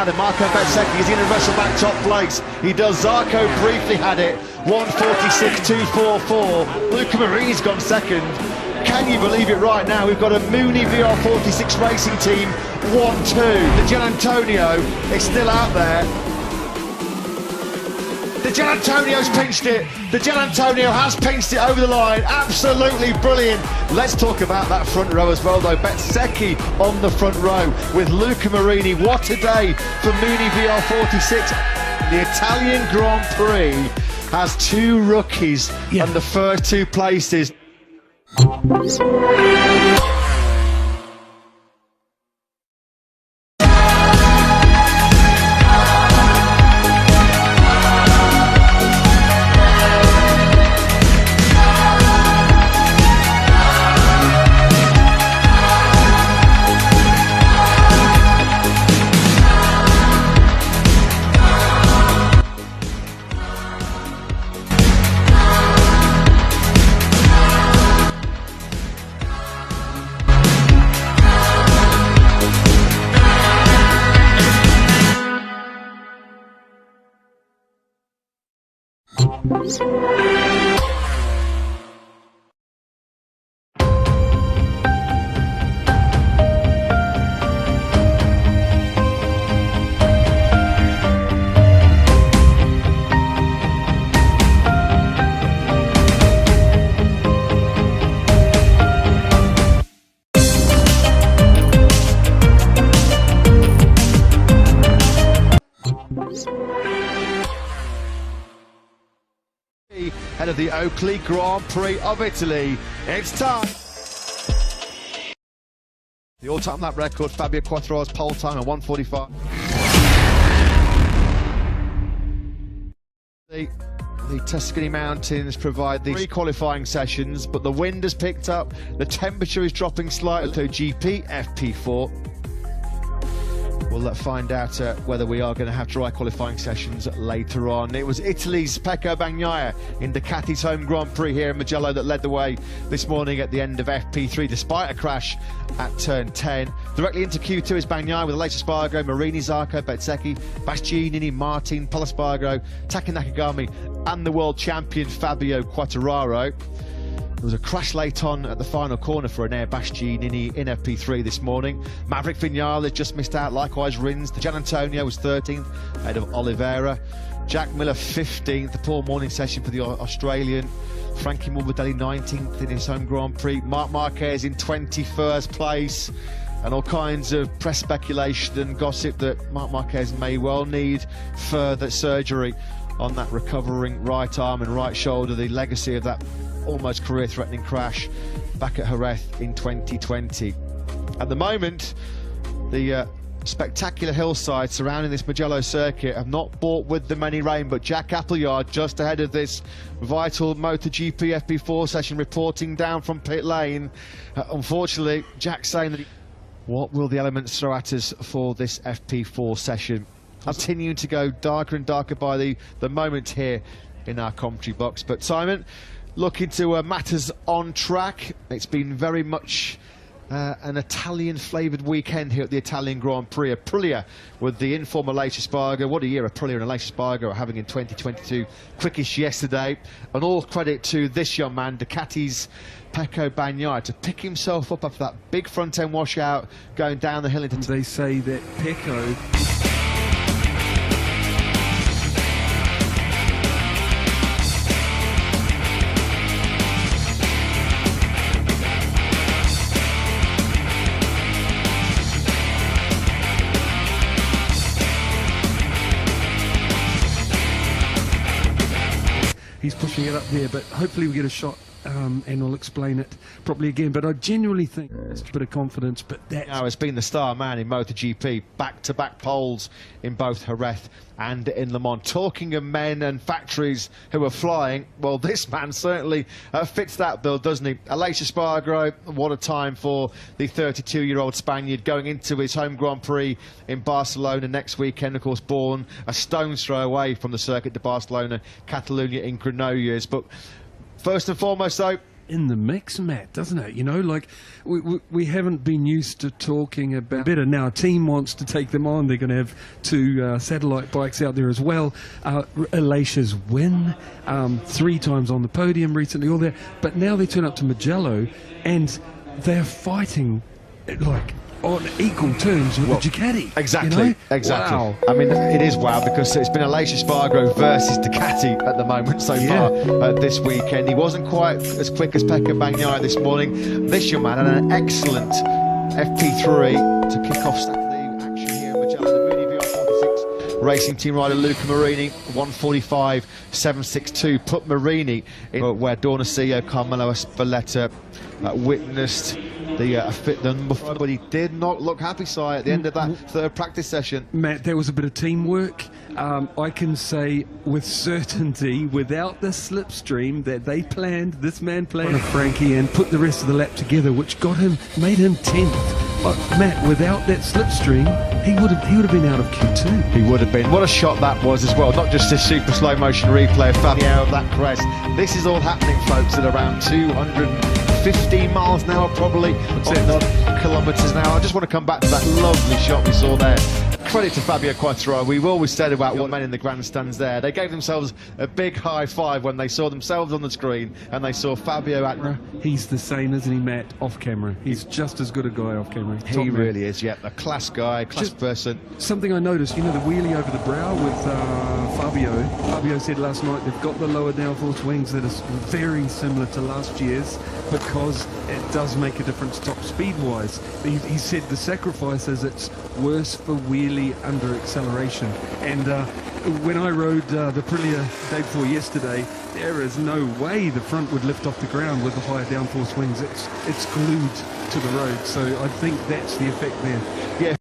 now to Marco Bezzecchi. He's going to wrestle back top place. He does. Zarco briefly had it. 1:46.244. Luca Marini's gone second. Can you believe it right now? We've got a Mooney VR46 racing team 1-2. The Gian Antonio is still out there. The Gian Antonio's pinched it. The Gian Antonio has pinched it over the line. Absolutely brilliant. Let's talk about that front row as well, though. Bezzecchi on the front row with Luca Marini. What a day for Mooney VR46. The Italian Grand Prix has two rookies and the first two places. Head of the Oakley Grand Prix of Italy. It's time. The all-time lap record, Fabio Quattro's pole time at 1:45. The Tuscany Mountains provide these qualifying sessions, but the wind has picked up, the temperature is dropping slightly. So GP FP4. We'll find out whether we are going to have dry qualifying sessions later on. It was Italy's Pecco Bagnaia in Ducati's home Grand Prix here in Mugello that led the way this morning at the end of FP3, despite a crash at turn 10. Directly into Q2 is Bagnaia with Aleix Espargaro, Marini, Zarco, Bezzecchi, Bastianini, Martin, Pol Espargaro, Taka Nakagami, and the world champion Fabio Quartararo. There was a crash late on at the final corner for Enea Bastianini in FP3 this morning. Maverick Viñales just missed out, likewise Rins. The Gian Antonio was 13th ahead of Oliveira. Jack Miller 15th, the poor morning session for the Australian. Frankie Morbidelli 19th in his home Grand Prix. Marc Marquez in 21st place. And all kinds of press speculation and gossip that Marc Marquez may well need further surgery on that recovering right arm and right shoulder, the legacy of that almost career-threatening crash back at Jerez in 2020. At the moment, the spectacular hillsides surrounding this Mugello circuit have not brought with them any rain, but Jack Appleyard just ahead of this vital MotoGP FP4 session reporting down from pit lane. Unfortunately, Jack's saying that what will the elements throw at us for this FP4 session? Continuing to go darker and darker by the moment here in our commentary box. But Simon, looking to matters on track. It's been very much an Italian-flavoured weekend here at the Italian Grand Prix. Aprilia with the inform Aleix Espargaro. What a year Aprilia and Aleix Espargaro are having in 2022. Quickish yesterday. And all credit to this young man, Ducati's Pecco Bagnaia, to pick himself up after that big front-end washout going down the hill into... They say that Pecco... He's pushing it up there, but hopefully we get a shot and we'll explain it properly again. But I genuinely think it's a bit of confidence, but that's... Now has been the star man in MotoGP, back-to-back poles in both Jerez and in Le Mans. Talking of men and factories who are flying, well, this man certainly fits that bill, doesn't he? Aleix Espargaro, what a time for the 32-year-old Spaniard going into his home Grand Prix in Barcelona next weekend. Of course, born a stone's throw away from the circuit to Barcelona, Catalunya in Granollers. But first and foremost, though, in the mix, Matt, doesn't it? You know, like we haven't been used to talking about better. Now a team wants to take them on. They're going to have 2 satellite bikes out there as well. Alicia's win 3 times on the podium recently, all that. But now they turn up to Mugello and they're fighting like on equal terms with the Ducati. Exactly, you know? exactly. Wow. I mean, it is wow, because it's been Alicia Spargo versus Ducati at the moment so far this weekend. He wasn't quite as quick as Pecco Bagnaia this morning. This young man had an excellent FP3 to kick off Saturday action here in Mugello. The Mooney VR46 Racing Team rider Luca Marini, 1:45.762, put Marini in where Dorna CEO Carmelo Spalletta witnessed the number 4, but he did not look happy, Si, at the end of that 3rd practice session. Matt, there was a bit of teamwork. I can say with certainty, without the slipstream that they planned, this man planned Frankie and put the rest of the lap together, which made him 10th. But Matt, without that slipstream, he would have been out of Q2. He would have been. What a shot that was as well. Not just this super slow motion replay of Fabio of that crest. This is all happening, folks, at around 215 miles an hour, probably, on kilometres an hour. I just want to come back to that lovely shot we saw there. Credit to Fabio Quattro. We've always said about what men in the grandstands there. They gave themselves a big high five when they saw themselves on the screen and they saw Fabio at... He's the same, isn't he, Matt, off camera? He's just as good a guy off camera. He really is, yeah. A class guy, class person. Something I noticed, you know, the wheelie over the brow with Fabio. Fabio said last night they've got the lower downforce wings that are very similar to last year's because it does make a difference top speed-wise. He said the sacrifice is it's worse for wheelie under acceleration. And when I rode the Aprilia day before yesterday, there is no way the front would lift off the ground with the higher downforce wings. It's glued to the road, so I think that's the effect there. Yeah.